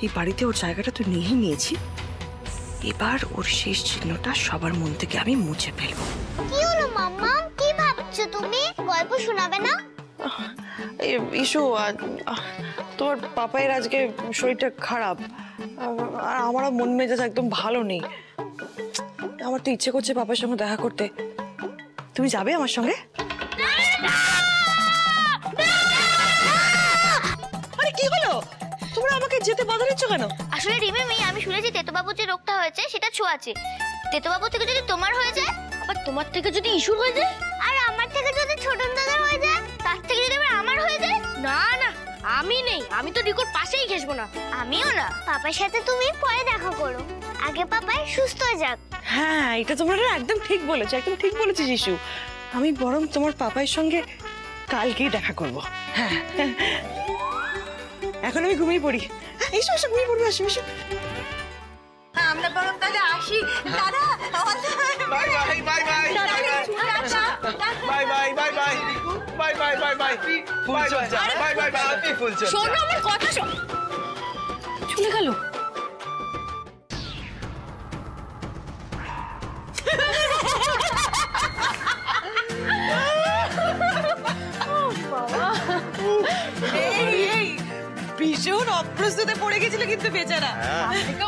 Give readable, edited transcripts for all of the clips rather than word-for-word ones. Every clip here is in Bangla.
এই বাড়িতে ওর জায়গাটা তো নিয়েই নিয়েছি, এবার ওর শেষ চিহ্নটা সবার মন থেকে আমি মুছে ফেলবো। কি হলো মাম্মা, কি ভাবছো তুমি? গল্প শোনাবে না? ইস্যু, তোমার পাপায়ের আজকে শরীরটা খারাপ, আর আমারও মন মেজাজ একদম ভালো নেই। আমার তো ইচ্ছে করছে পাপার সঙ্গে দেখা করতে। তুমি যাবে আমার সঙ্গে? আরে কি হলো, তোমরা আমাকে যেতে বাধা দিচ্ছ কেন? আসলে রিমিমি, আমি শুনেছি তেতোবাবুর যে রোগটা হয়েছে সেটা ছোঁয়াচে। তেতোবাবু থেকে যদি তোমার হয়ে যায়, আবার তোমার থেকে যদি ইস্যুর হয়ে যায়, আর আমার থেকে যদি ছোটন দাদার হয়ে যায়, তার থেকে যদি আবার আমার হয়ে যায়। না না, আমি নেই, আমি তো রিকোর পাশেই ঘেসবো না। আমিও না। পাপার সাথে তুমি পরে দেখা করো, আগে পাপাই সুস্থ হয়ে যাক। হ্যাঁ, এটা তোমরা একদম ঠিক বলেছো, একদম ঠিক বলেছো ইস্যু। আমি বরং তোমার পাপাইয়ের সঙ্গে কালকেই দেখা করব। হ্যাঁ, এখন আমি ঘুমিয়ে পড়ি। এসো এসো, ঘুমিয়ে পড়বো, আসো এসো। আমরা বরং তাহলে আসি। দাদা, bye bye bye bye bye bye bye bye bye bye bye bye full চলছে, bye bye bye happy full চলছে। শোনো আমার কথা, শোন। চলে গেল। ভীষণ অপ্রস্তুতে পড়ে গেছিল কিন্তু বেচারা।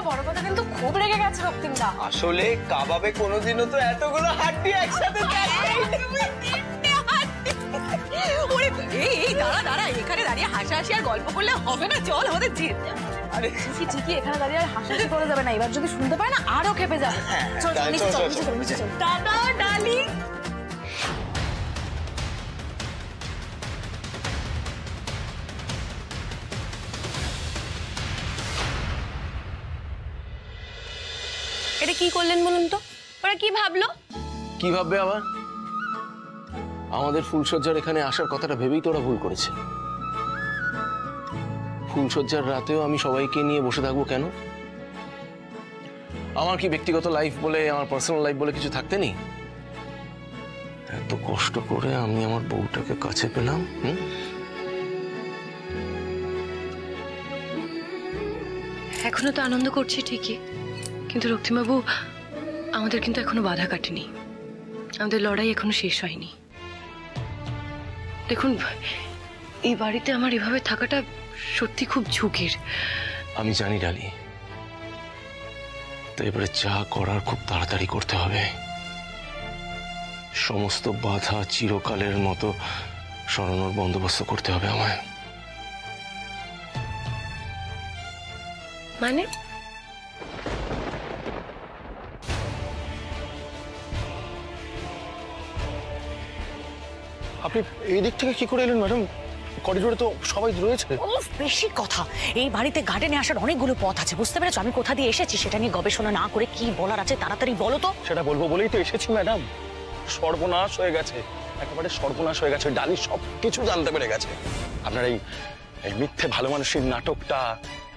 বড় কথা কিন্তু খুব রেগে গেছে রক্তিমদা। আসলে কাবাবে কোনোদিনও তো এতগুলো হাড্ডি একসাথে এই দাঁড়া দাঁড়া, এখানে দাঁড়িয়ে হাসাহাসি আর গল্প করলে হবে না, চল আমাদের আরে ঠিকই, এখানে দাঁড়িয়ে আর হাসাহাসি করা যাবে না, এবার যদি শুনতে পারে না আরো খেপে যাবে। চল চল নিচে চল, নিচে চল, নিচে চল। দাদা ডালি, এটা কি করলেন বলুন তো? ওরা কি ভাবলো? কি ভাববে আবার? আমাদের ফুলসজ্জার এখানে আসার কথাটা ভেবেই তো ওরা ভুল করেছে। ফুলসজ্জার রাতেও আমি সবাইকে নিয়ে বসে থাকবো কেন? আমার কি ব্যক্তিগত লাইফ বলে, আমার পার্সোনাল লাইফ বলে কিছু থাকতে নেই? এত কষ্ট করে আমি আমার বউটাকে কাছে পেলাম। এখনো তো আনন্দ করছি ঠিকই, কিন্তু রক্তিমবাবু, আমাদের কিন্তু এখনো বাধা কাটেনি, আমাদের লড়াই এখনো শেষ হয়নি। দেখুন, এই বাড়িতে আমার এভাবে থাকাটা সত্যি খুব ঝুঁকির। আমি জানি ডালি, তো এবারে যা করার খুব তাড়াতাড়ি করতে হবে। সমস্ত বাধা চিরকালের মতো সরানোর বন্দোবস্ত করতে হবে আমায়। মানে? আপনি এই দিক থেকে কি করে এলেন ম্যাডাম? করিডোরে তো সবাই রয়েছে। উফ, বেশি কথা। এই বাড়িতে গার্ডেনে আসার অনেকগুলো পথ আছে, বুঝতে পেরেছো? আমি কোথা দিয়ে এসেছি সেটা নিয়ে গবেষণা না করে কি বলার আছে তাড়াতাড়ি বলো তো। সেটা বলবো বলেই তো এসেছি ম্যাডাম। সর্বনাশ হয়ে গেছে, একেবারে সর্বনাশ হয়ে গেছে। ডালি সবকিছু জানতে পেরে গেছে। আপনার এই মিথ্যে ভালো মানুষের নাটকটা,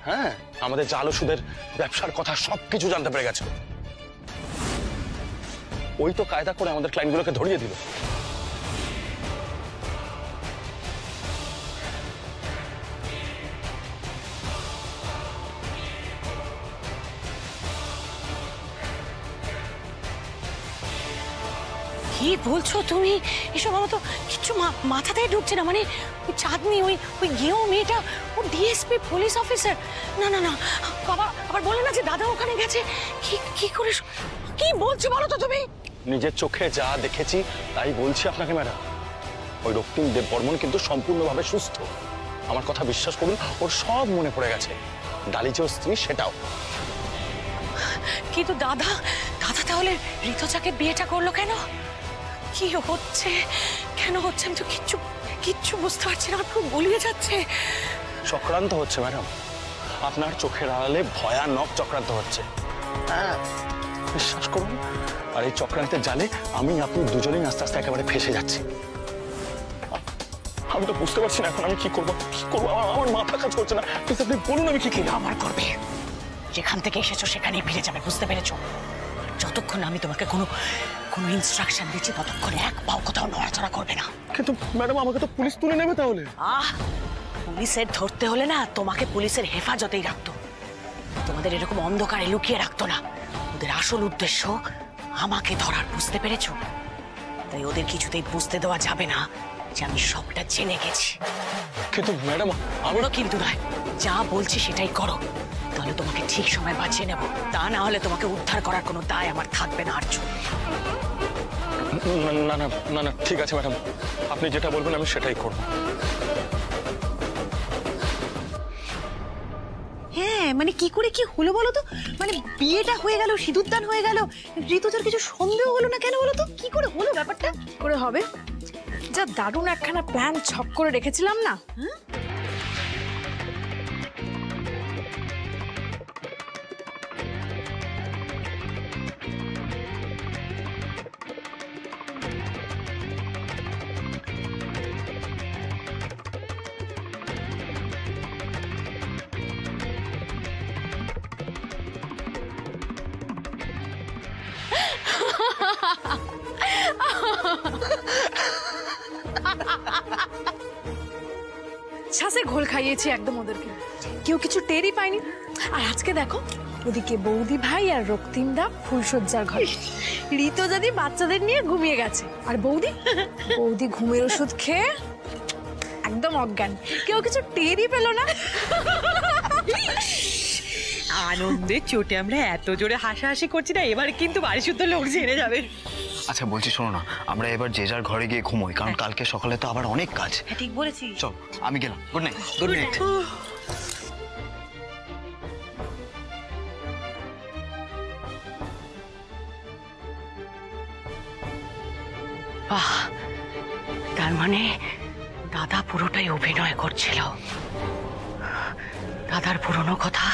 হ্যাঁ, আমাদের জাল ওষুধের ব্যবসার কথা সবকিছু জানতে পেরে গেছে। ওই তো কায়দা করে আমাদের ক্লায়েন্টগুলোকে ধরিয়ে দিল। কি বলছো তুমি? এসব আমার তো কিচ্ছু মাথাতেই ঢুকছে না। মানে ওই চাঁদনি, ওই গেও মেয়েটা, ও ডিএসপি পুলিশ অফিসার। না না না, আবার বলে না যে দাদা ওখানে গেছে। কি করে, কি বলছো বলো তো তুমি? নিজের চোখে যা দেখেছি তাই বলছি আপনাকে ম্যাডাম। ওই রক্তিম দেববর্মন কিন্তু সম্পূর্ণভাবে সুস্থ। আমার কথা বিশ্বাস করুন, ওর সব মনে পড়ে গেছে। ডালি যে ওর স্ত্রী সেটাও। কিন্তু দাদা তাহলে ঋতুজাকে বিয়েটা করলো কেন? কি হচ্ছে, কেন হচ্ছে? আমি তো কিচ্ছু বুঝতে পারছি না, খুব গুলিয়ে যাচ্ছে। চক্রান্ত হচ্ছে ম্যাডাম, আপনার চোখের আড়ালে ভয়ানক চক্রান্ত হচ্ছে। হ্যাঁ, বিশ্বাস করুন। আর এই চক্রান্তের জালে আমি আপনি দুজনেই আস্তে আস্তে একেবারে ফেসে যাচ্ছি। আমি তো বুঝতে পারছি না এখন আমি কি করবো। আমার মাথা কাজ করছে না। প্লিজ আপনি বলুন আমি কি করবো। আমার করবে, যেখান থেকে এসেছো সেখানেই ফিরে যাবে, বুঝতে পেরেছো? যতক্ষণ আমি তোমাকে কোনো ইনস্ট্রাকশন দিচ্ছি ততক্ষণ এক পাও কোথাও নড়াচড়া করবে না। কিন্তু ম্যাডাম, আমাকে তো পুলিশ তুলে নেবে তাহলে। পুলিশের ধরতে হলে না তোমাকে পুলিশের হেফাজতেই রাখতো। তোমাদের এরকম অন্ধকারে লুকিয়ে রাখতো না। ওদের আসল উদ্দেশ্য আমাকে ধরার, বুঝতে পেরেছো? তাই ওদের কিছুতেই বুঝতে দেওয়া যাবে না যে আমি সবটা জেনে গেছি। কিন্তু ম্যাডাম আমারও কিন্তু নয়, যা বলছি সেটাই করো, তাহলে তোমাকে ঠিক সময় বাঁচিয়ে নেব। তা না হলে তোমাকে উদ্ধার করার কোনো দায় আমার থাকবে না আর্য। না না না না ঠিক আছে ম্যাডাম, আপনি যেটা বলবেন আমি সেটাই করব। হ্যাঁ মানে কি করে কি হলো বলো তো? মানে বিয়েটা হয়ে গেল, সিঁদুরদান হয়ে গেল, ঋতুজার কিছু সন্দেহ হলো না কেন বলো তো? কি করে হলো ব্যাপারটা? করে হবে, যা দারুণ একখানা প্ল্যান ছক করে রেখেছিলাম না। ছাসে ঘোল খাইয়েছি একদম ওদেরকে, কেউ কিছু টেরই পায়নি। আর আজকে দেখো, ওদিকে বৌদি ভাই আর রক্তিমদা ফুলসজ্জার ঘরে, ঋতু যদি বাচ্চাদের নিয়ে ঘুমিয়ে গেছে, আর বৌদি বৌদি ঘুমের ওষুধ খেয়ে একদম অজ্ঞান, কেউ কিছু টেরই পেল না। আনন্দের চোটে আমরা এত জোরে হাসাহাসি করছি না, এবার কিন্তু বাড়ি শুদ্ধ লোক জেনে যাবে। আচ্ছা বলছি শোনো না, আমরা এবার যে যার ঘরে গিয়ে ঘুমোই, কারণ কালকে সকালে তো আবার অনেক কাজ। ঠিক বলেছি। চল আমি গেলাম, গুড নাইট। Good night. বাহ, তার মানে দাদা পুরোটাই অভিনয় করছিল। দাদার পুরনো কথা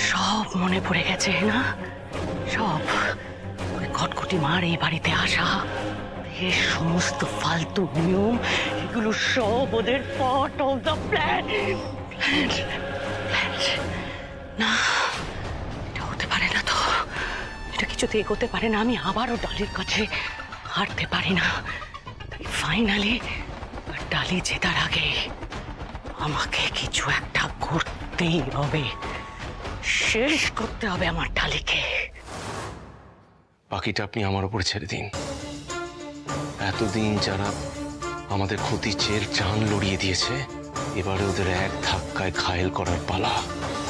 সব মনে পড়ে গেছে না? সব ওই খটখটি মার এই বাড়িতে আসা, এর সমস্ত ফালতু নিয়ম, এগুলো সব ওদের পার্ট অফ দ্য প্ল্যান। না, এটা হতে পারে না তো, এটা কিছুতে এগোতে পারে না। আমি আবারও ডালির কাছে হারতে পারি না। তাই ফাইনালি ডালি জেতার আগে আমাকে কিছু একটা করতেই হবে, শেষ করতে হবে আমার ডালিকে। বাকিটা আপনি আমার উপর ছেড়ে দিন। এতদিন যারা আমাদের ক্ষতি চেয়ে জান লড়িয়ে দিয়েছে, এবারে ওদের এক ধাক্কায় ঘায়েল করার পালা।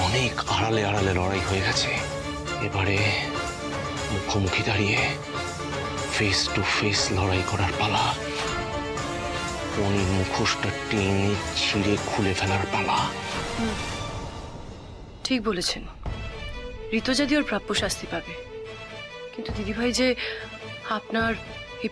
অনেক আড়ালে আড়ালে লড়াই হয়ে গেছে, এবারে মুখোমুখি দাঁড়িয়ে ফেস টু ফেস লড়াই করার পালা। পনির মুখোশটা টেনে ছিঁড়ে খুলে ফেলার পালা। ঠিক বলেছেন, ঋতুজাদি ওর প্রাপ্য শাস্তি পাবে, কিন্তু দিদিভাই যে আপনার এই